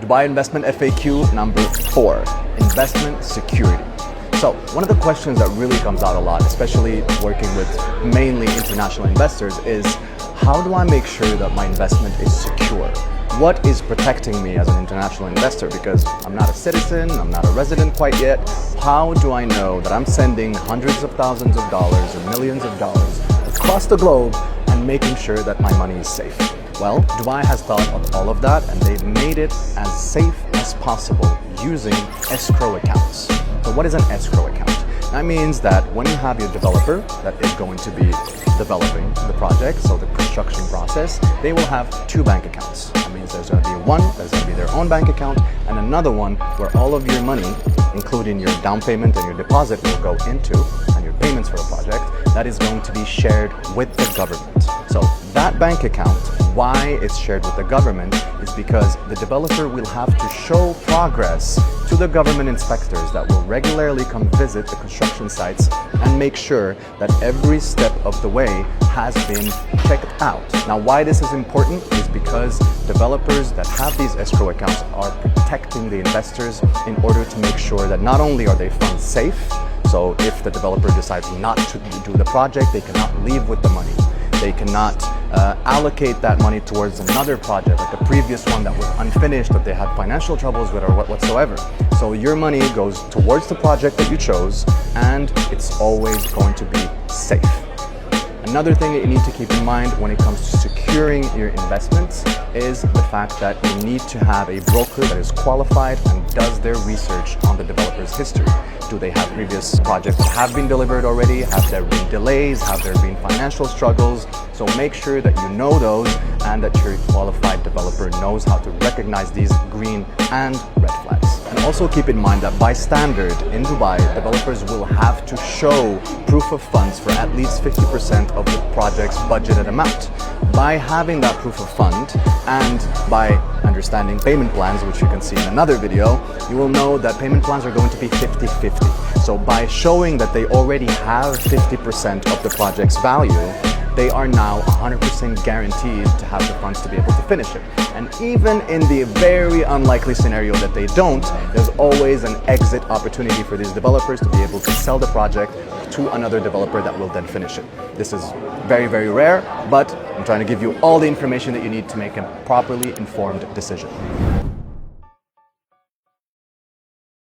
Dubai Investment FAQ number 4, investment security. So one of the questions that really comes out a lot, especially working with mainly international investors, is how do I make sure that my investment is secure? What is protecting me as an international investor? Because I'm not a citizen, I'm not a resident quite yet. How do I know that I'm sending hundreds of thousands of dollars or millions of dollars across the globe and making sure that my money is safe? Well, Dubai has thought of all of that, and they've made it as safe as possible using escrow accounts. So what is an escrow account? That means that when you have your developer that is going to be developing the project, so the construction process, they will have 2 bank accounts. That means there's going to be one that's going to be their own bank account, and another one where all of your money, including your down payment and your deposit, will go into, and your payments for the project, that is going to be shared with the government. So that bank account, why it's shared with the government, is because the developer will have to show progress to the government inspectors that will regularly come visit the construction sites and make sure that every step of the way has been checked out. Now, why this is important is because developers that have these escrow accounts are protecting the investors in order to make sure that not only are they funds safe, so if the developer decides not to do the project, they cannot leave with the money. They cannot allocate that money towards another project, like a previous one that was unfinished, that they had financial troubles with or whatsoever. So your money goes towards the project that you chose, and it's always going to be safe. Another thing that you need to keep in mind when it comes to securing your investments is the fact that you need to have a broker that is qualified and does their research on the developer's history. Do they have previous projects that have been delivered already? Have there been delays? Have there been financial struggles? So make sure that you know those and that your qualified developer knows how to recognize these green and red flags. And also keep in mind that by standard in Dubai, developers will have to show proof of funds for at least 50% of the project's budgeted amount. By having that proof of fund and by understanding payment plans, which you can see in another video, you will know that payment plans are going to be 50-50. So by showing that they already have 50% of the project's value, they are now 100% guaranteed to have the funds to be able to finish it. And even in the very unlikely scenario that they don't, there's always an exit opportunity for these developers to be able to sell the project to another developer that will then finish it. This is very, very rare, but I'm trying to give you all the information that you need to make a properly informed decision.